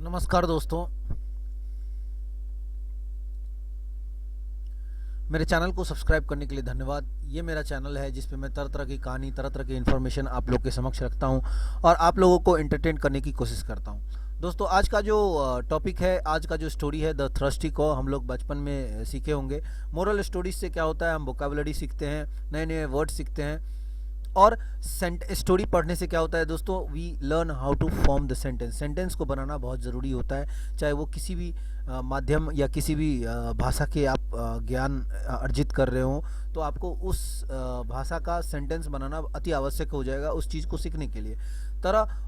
नमस्कार दोस्तों, मेरे चैनल को सब्सक्राइब करने के लिए धन्यवाद। ये मेरा चैनल है जिस पे मैं तरह तरह की कहानी, तरह तरह की इन्फॉर्मेशन आप लोग के समक्ष रखता हूँ और आप लोगों को एंटरटेन करने की कोशिश करता हूँ। दोस्तों, आज का जो टॉपिक है, आज का जो स्टोरी है, द थ्रस्टी को हम लोग बचपन में सीखे होंगे। मोरल स्टोरीज से क्या होता है, हम वोकेबुलरी सीखते हैं, नए नए वर्ड सीखते हैं। और स्टोरी पढ़ने से क्या होता है दोस्तों, we learn how to form the sentence. Sentence को बनाना बहुत ज़रूरी होता है, चाहे वो किसी भी माध्यम या किसी भी भाषा के आप ज्ञान अर्जित कर रहे हो, तो आपको उस भाषा का सेंटेंस बनाना अति आवश्यक हो जाएगा उस चीज़ को सीखने के लिए।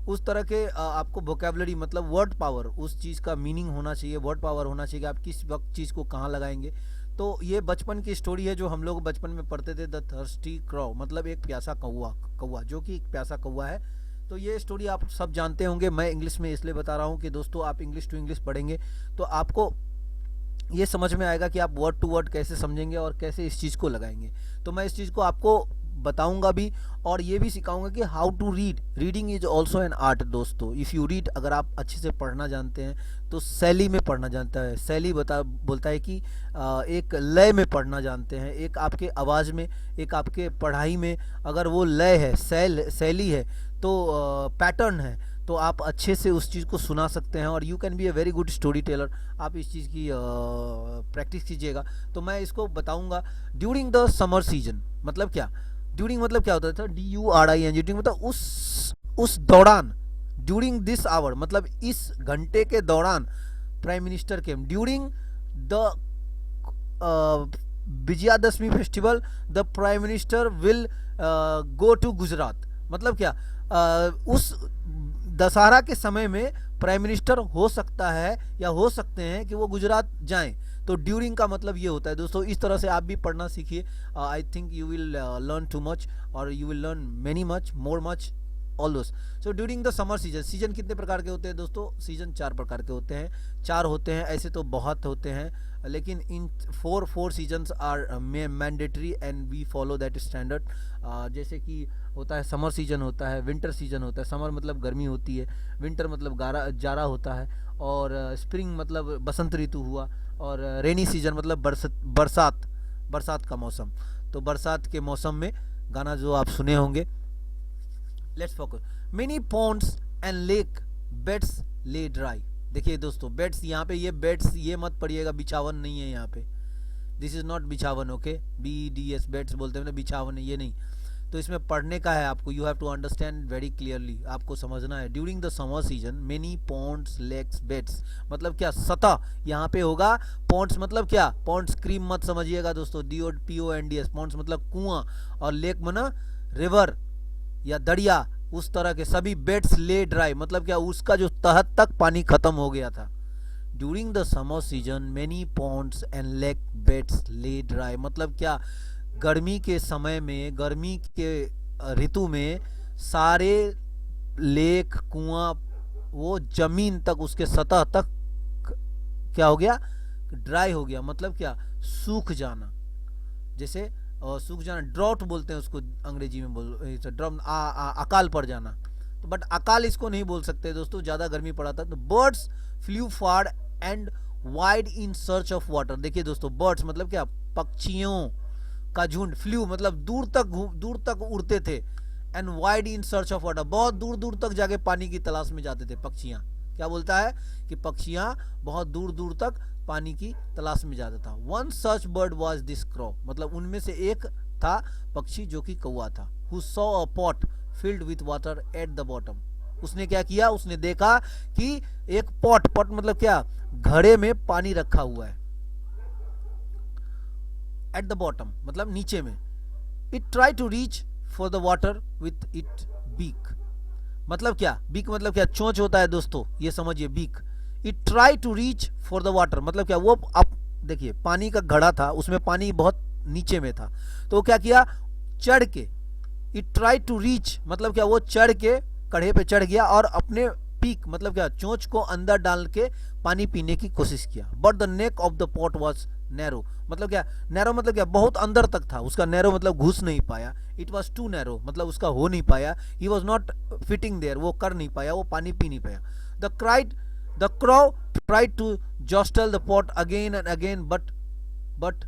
उस तरह के आपको वोकेबुलरी मतलब वर्ड पावर, उस चीज़ का मीनिंग होना चाहिए, वर्ड पावर होना चाहिए कि आप किस वक्त चीज़ को कहाँ लगाएंगे। तो ये बचपन की स्टोरी है जो हम लोग बचपन में पढ़ते थे, द थर्स्टी क्रॉ, मतलब एक प्यासा कौवा, कौवा जो कि एक प्यासा कौवा है। तो ये स्टोरी आप सब जानते होंगे। मैं इंग्लिश में इसलिए बता रहा हूँ कि दोस्तों, आप इंग्लिश टू इंग्लिश पढ़ेंगे तो आपको ये समझ में आएगा कि आप वर्ड टू वर्ड कैसे समझेंगे और कैसे इस चीज़ को लगाएंगे। तो मैं इस चीज़ को आपको बताऊंगा भी और ये भी सिखाऊंगा कि how to read. Reading is also an art दोस्तों। इफ़ यू रीड, अगर आप अच्छे से पढ़ना जानते हैं तो शैली में पढ़ना जानता है। शैली बोलता है कि एक लय में पढ़ना जानते हैं, एक आपके आवाज़ में, एक आपके पढ़ाई में अगर वो लय है, शैली है, तो पैटर्न है, तो आप अच्छे से उस चीज़ को सुना सकते हैं और you can be a very good story teller. आप इस चीज़ की प्रैक्टिस कीजिएगा। तो मैं इसको बताऊंगा। ड्यूरिंग द समर सीजन मतलब क्या, ड्यूरिंग मतलब क्या होता था, DURING, ड्यूरिंग मतलब उस दौरान, ड्यूरिंग दिस आवर मतलब इस घंटे के दौरान prime minister came during the Vijayadashami festival the prime minister will go to Gujarat. मतलब क्या, उस दशहरा के समय में प्राइम मिनिस्टर हो सकता है या हो सकते हैं कि वो गुजरात जाएं। तो ड्यूरिंग का मतलब ये होता है दोस्तों। इस तरह से आप भी पढ़ना सीखिए। I think you will learn too much और you will learn many much, more much, all those. So during the summer season, season कितने प्रकार के होते हैं दोस्तों? सीजन 4 प्रकार के होते हैं। 4 होते हैं, ऐसे तो बहुत होते हैं, लेकिन in four seasons are mandatory and we follow that standard. जैसे कि होता है समर सीजन, होता है विंटर सीजन, होता है समर मतलब गर्मी होती है, विंटर मतलब जाड़ा होता है, और स्प्रिंग मतलब बसंत ऋतु हुआ, और रेनी सीजन मतलब बरसात का मौसम। तो बरसात के मौसम में गाना जो आप सुने होंगे, let's focus. Many Pond's and lake beds ले ड्राई। देखिए दोस्तों, बेड्स, यहाँ पे ये बेड्स ये मत पढ़िएगा, बिछावन नहीं है यहाँ पे। दिस इज नॉट बिछावन, ओके, BEDS, बेड्स बोलते हैं ना, बिछावन है ये नहीं। तो इसमें पढ़ने का है आपको, you have to understand very clearly, आपको समझना है। During the summer season many ponds lakes beds मतलब क्या, सतह यहाँ पे होगा। पॉन्ड्स मतलब क्या, पॉन्ड्स क्रीम मत समझिएगा दोस्तों, DOPONDS, पॉन्ड्स मतलब कुआं, और लेक मना रिवर या दरिया, उस तरह के सभी। बेड्स ले ड्राई मतलब क्या, उसका जो तहत तक पानी खत्म हो गया था। During the summer season many Pond's and lake beds ले ड्राई मतलब क्या, गर्मी के समय में, गर्मी के ऋतु में सारे लेक, कुआं, वो जमीन तक, उसके सतह तक क्या हो गया, ड्राई हो गया। मतलब क्या, सूख जाना। जैसे सूख जाना, ड्रॉट बोलते हैं उसको अंग्रेजी में, अकाल पड़ जाना। तो बट अकाल इसको नहीं बोल सकते दोस्तों, ज़्यादा गर्मी पड़ा था। तो birds flu far and wide in search of water. देखिए दोस्तों, बर्ड्स मतलब क्या, पक्षियों का झुंड। फ्लू मतलब दूर तक उड़ते थे, and wide in search of water, बहुत दूर दूर तक जाके पानी की तलाश में जाते थे पक्षियाँ। क्या बोलता है कि पक्षियाँ बहुत दूर दूर तक पानी की तलाश में जाता था। One such bird was this crow मतलब उनमें से एक था पक्षी जो कि कौवा था। Who saw a pot filled with water at the bottom. उसने क्या किया, उसने देखा कि एक पॉट मतलब क्या, घड़े में पानी रखा हुआ है, एट द बॉटम मतलब नीचे में। It try to reach for the water with it beak मतलब क्या, बीक मतलब क्या, चोंच होता है दोस्तों, ये समझिए, beak. It try to reach for the water मतलब क्या, वो अब देखिए पानी का घड़ा था, उसमें पानी बहुत नीचे में था, तो क्या किया, चढ़ के, इट ट्राई टू रीच मतलब क्या, वो चढ़ के कढ़े पे चढ़ गया और अपने पीक मतलब क्या, चोंच को अंदर डाल के पानी पीने की कोशिश किया। But the neck of the pot was narrow मतलब क्या, नैरो मतलब क्या, बहुत अंदर तक था उसका, नैरो मतलब घुस नहीं पाया। इट वॉज टू नैरो मतलब उसका हो नहीं पाया। He was not fitting there, वो कर नहीं पाया, वो पानी पी नहीं पाया। The cried the crow tried to jostle the pot again and again, but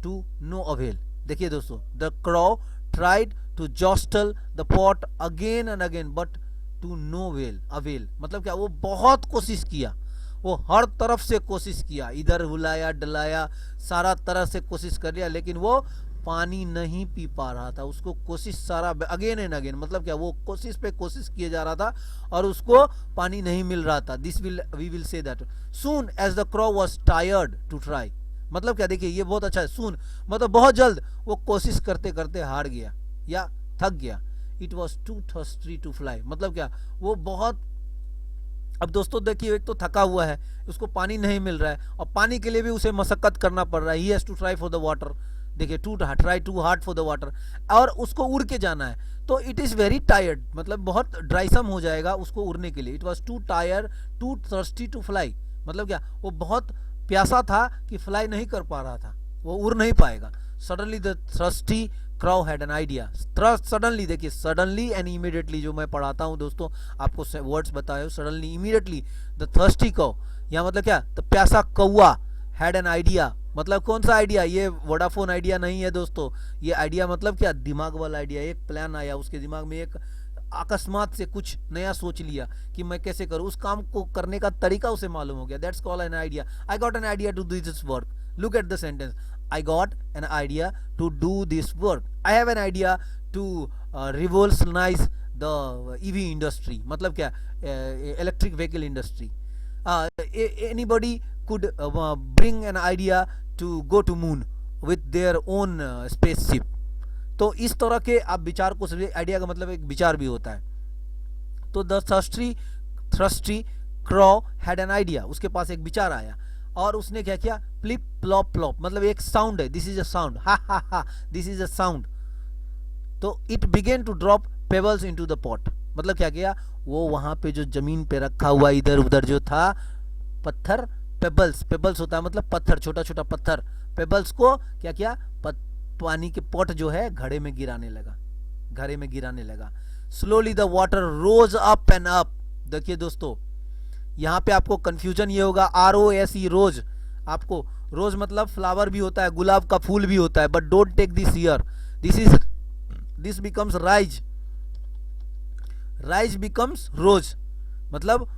to no avail. देखिए दोस्तों, the crow tried to jostle the pot again and again, but to no avail. मतलब क्या, वो बहुत कोशिश किया, वो हर तरफ से कोशिश किया, इधर हुलाया डलाया, सारा तरह से कोशिश कर लिया, लेकिन वो पानी नहीं पी पा रहा था। उसको कोशिश सारा अगेन एंड अगेन, मतलब क्या, वो कोशिश पे कोशिश किए जा रहा था और उसको पानी नहीं मिल रहा था। This will we will say that soon as the crow was tired to try. मतलब क्या, देखिए ये बहुत अच्छा है। सून मतलब बहुत जल्द, वो कोशिश करते करते हार गया या थक गया। It was too thirsty to fly, मतलब क्या, वो बहुत, अब दोस्तों देखिए, एक तो थका हुआ है, उसको पानी नहीं मिल रहा है और पानी के लिए भी उसे मशक्कत करना पड़ रहा है। He has to try for the water, देखिए to try to hard for the water, और उसको उड़ के जाना है, तो इट इज वेरी टायर्ड, मतलब बहुत ड्राइसम हो जाएगा उसको उड़ने के लिए। It was too tired too thirsty to fly, मतलब क्या, वो बहुत प्यासा था कि फ्लाई नहीं कर पा रहा था, वो उड़ नहीं पाएगा। Suddenly the thirsty क्रॉ had an idea. Suddenly, देखिए सडनली एंड इमीडिएटली, जो मैं पढ़ाता हूँ दोस्तों, आपको वर्ड्स बताए, सडनली इमीडिएटली द थर्स्टी क्रॉ, यहाँ मतलब क्या, तो प्यासा कौआ, हैड एन आइडिया, मतलब कौन सा आइडिया, ये वोडाफोन आइडिया नहीं है दोस्तों, ये आइडिया मतलब क्या, दिमाग वाला आइडिया। एक प्लान आया उसके दिमाग में, एक अकस्मात से कुछ नया सोच लिया कि मैं कैसे करूं, उस काम को करने का तरीका उसे मालूम हो गया। That's called an idea. I got an idea to do this work. Look at the sentence, I got an idea to do this work. I have an idea to revolutionize the EV industry. मतलब क्या, electric vehicle industry. Anybody could bring an idea to go to moon with their own spaceship. तो इस तरह के आप विचार को, idea का मतलब एक विचार भी होता है। तो the thirsty क्रॉ had an idea, उसके पास एक विचार आया और उसने क्या किया, फ्लिप प्लॉप प्लॉप, मतलब एक साउंड है, दिस इज अ साउंड, हा हा हा, दिस इज अ साउंड। तो it began to drop pebbles into the pot, मतलब क्या किया, वो वहां पे जो जमीन पे रखा हुआ इधर उधर जो था पत्थर, पेबल्स होता है मतलब पत्थर, छोटा छोटा पत्थर, पेबल्स को क्या किया, पानी के पॉट जो है घड़े में गिराने लगा। Slowly the water rose up and up. देखिए दोस्तों, यहाँ पे आपको कंफ्यूजन ये होगा, ROSE रोज, आपको रोज मतलब फ्लावर भी होता है, गुलाब का फूल भी होता है, but don't take this here, this becomes rise becomes rose, मतलब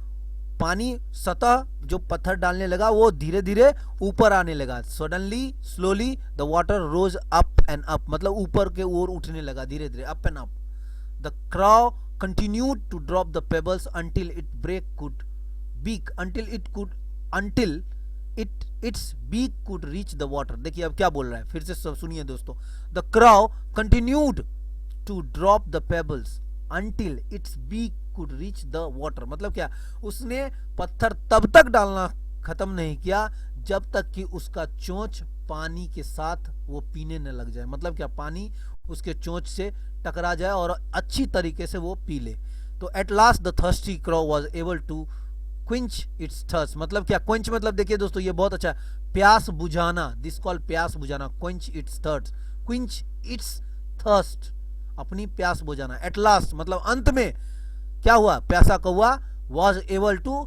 पानी सतह जो पत्थर डालने लगा वो धीरे धीरे ऊपर आने लगा। Suddenly slowly the water rose up and up, मतलब ऊपर के ओर उठने लगा धीरे धीरे, up and up. The crow continued to drop the pebbles until its beak could reach the water। देखिए अब क्या बोल रहा है, फिर से सुनिए दोस्तों। The crow continued to drop the pebbles until its beak could reach the water, मतलब क्या, उसने पत्थर तब तक डालना खत्म नहीं किया जब तक कि उसका चोंच पानी के साथ वो पीने न लग जाए, मतलब क्या, पानी उसके चोंच से टकरा जाए और अच्छी तरीके से वो पी ले। तो at last the thirsty crow was able to quench its thirst, मतलब क्या, क्विंच मतलब देखिए दोस्तों, ये बहुत अच्छा, प्यास बुझाना, दिस कॉल प्यास बुझाना, क्विंच इट्स थर्स्ट, अपनी प्यास बुझाना। एट लास्ट मतलब अंत में क्या हुआ, प्यासा कौआ वाज एबल टू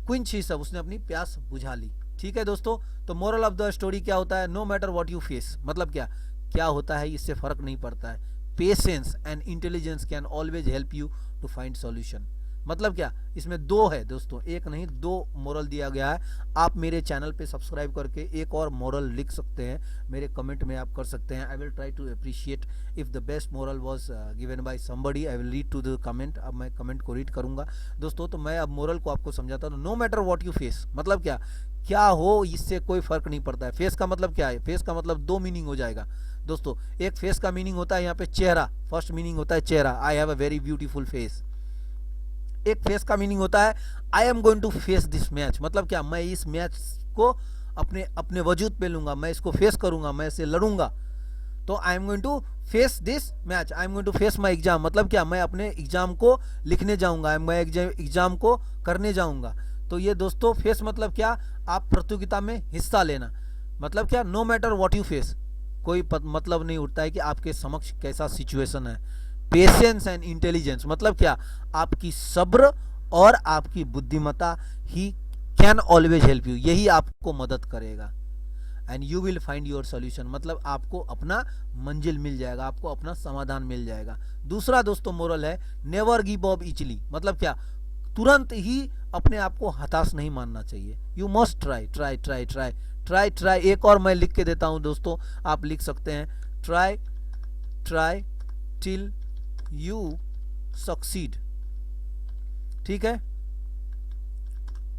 क्विंच ही, सब उसने अपनी प्यास बुझा ली। ठीक है दोस्तों, तो मोरल ऑफ द स्टोरी क्या होता है, no matter what you face, मतलब क्या होता है, इससे फर्क नहीं पड़ता है। Patience and intelligence can always help you to find solution. मतलब क्या, इसमें दो है दोस्तों, एक नहीं दो मोरल दिया गया है। आप मेरे चैनल पे सब्सक्राइब करके एक और मोरल लिख सकते हैं, मेरे कमेंट में आप कर सकते हैं। I will try to appreciate if the best moral was given by somebody, I will read to the comment. अब मैं कमेंट को रीड करूंगा दोस्तों। तो मैं अब मोरल को आपको समझाता हूँ। No matter what you face, मतलब क्या हो, इससे कोई फर्क नहीं पड़ता है। फेस का मतलब क्या है, फेस का मतलब दो मीनिंग हो जाएगा दोस्तों। एक फेस का मीनिंग होता है यहाँ पे चेहरा, फर्स्ट मीनिंग होता है चेहरा, I have a very beautiful face. एक फेस का मीनिंग होता है I am going to face this match, मतलब क्या, मैं इस मैच को अपने वजूद पे लूंगा, मैं इसको फेस करूंगा, मैं इसे लड़ूंगा। तो I am going to face this match, I am going to face my exam, मतलब क्या, मैं अपने एग्जाम को लिखने जाऊंगा, मैं एग्जाम को करने जाऊंगा। तो ये दोस्तों फेस मतलब क्या, आप प्रतियोगिता में हिस्सा लेना, मतलब क्या, no matter what you face, कोई मतलब नहीं उठता है कि आपके समक्ष कैसा सिचुएशन है। पेशेंस एंड इंटेलिजेंस मतलब क्या, आपकी सब्र और आपकी बुद्धिमत्ता he can always help you, यही आपको मदद करेगा। And you will find your solution, मतलब आपको अपना मंजिल मिल जाएगा, आपको अपना समाधान मिल जाएगा। दूसरा दोस्तों मोरल है नेवर गिव अप इजीली, मतलब क्या, तुरंत ही अपने आप को हताश नहीं मानना चाहिए। You must try try try try try try. एक और मैं लिख के देता हूं दोस्तों, आप लिख सकते हैं, try try till you succeed. ठीक है,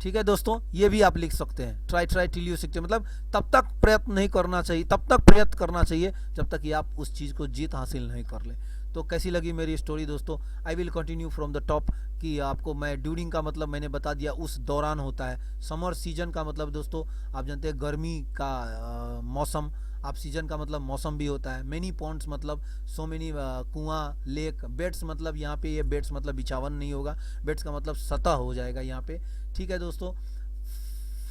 ठीक है दोस्तों, ये भी आप लिख सकते हैं, try try till you succeed, मतलब तब तक प्रयत्न नहीं करना चाहिए, तब तक प्रयत्न करना चाहिए जब तक कि आप उस चीज को जीत हासिल नहीं कर ले। तो कैसी लगी मेरी स्टोरी दोस्तों? I will continue from the top, कि आपको मैं ड्यूरिंग का मतलब मैंने बता दिया, उस दौरान होता है। समर सीजन का मतलब दोस्तों आप जानते हैं गर्मी का मौसम, आप सीजन का मतलब मौसम भी होता है। मेनी पॉन्ड्स मतलब सो मेनी कुआं, लेक। बेड्स मतलब यहाँ पे, ये बेड्स मतलब बिछावन नहीं होगा, बेड्स का मतलब सतह हो जाएगा यहाँ पे। ठीक है दोस्तों,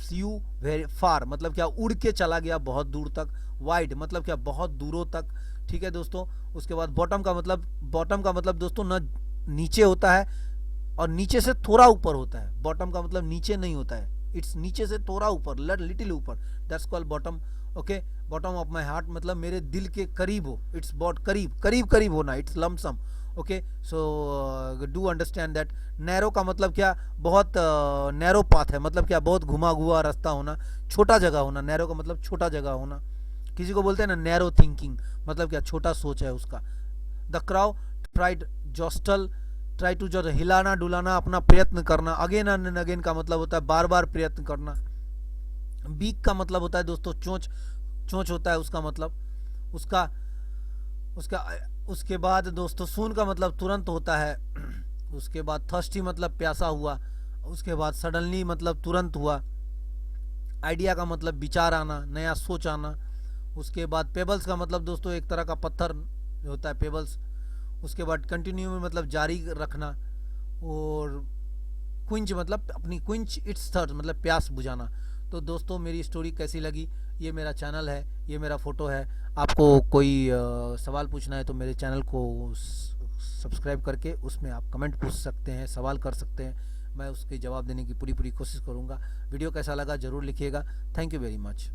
फ्यू वेरी फार मतलब क्या, उड़ के चला गया बहुत दूर तक। वाइड मतलब क्या, बहुत दूरों तक। ठीक है दोस्तों, उसके बाद बॉटम का मतलब दोस्तों न नीचे होता है और नीचे से थोड़ा ऊपर होता है। बॉटम का मतलब नीचे नहीं होता है, इट्स नीचे से थोड़ा ऊपर, लिटिल ऊपर, that's called bottom. Okay, bottom of my heart मतलब मेरे दिल के करीब हो, इट्स बॉट करीब होना, it's lump sum. Okay, so do understand that. Narrow का मतलब क्या, बहुत नैरो पाथ है, मतलब क्या, बहुत घुमा हुआ रास्ता होना, छोटा जगह होना। नैरो का मतलब छोटा जगह होना, किसी को बोलते हैं ना नैरो थिंकिंग, मतलब क्या, छोटा सोच है उसका। The crow tried jostle, try to जो हिलाना डुलाना, अपना प्रयत्न करना। अगेन एंड अगेन का मतलब होता है बार बार प्रयत्न करना। बीक का मतलब होता है दोस्तों चोंच, चोंच होता है उसका मतलब, उसका उसका उसके बाद दोस्तों सून का मतलब तुरंत होता है। उसके बाद थर्स्टी मतलब प्यासा हुआ। उसके बाद सडनली मतलब तुरंत हुआ। आइडिया का मतलब विचार आना, नया सोच आना। उसके बाद पेबल्स का मतलब दोस्तों एक तरह का पत्थर होता है पेबल्स। उसके बाद कंटिन्यू में मतलब जारी रखना। और क्विंच मतलब अपनी क्विंच इट्स थर्स्ट मतलब प्यास बुझाना। तो दोस्तों मेरी स्टोरी कैसी लगी? ये मेरा चैनल है, ये मेरा फ़ोटो है। आपको कोई सवाल पूछना है तो मेरे चैनल को सब्सक्राइब करके उसमें आप कमेंट पूछ सकते हैं, सवाल कर सकते हैं, मैं उसके जवाब देने की पूरी कोशिश करूँगा। वीडियो कैसा लगा ज़रूर लिखिएगा। Thank you very much.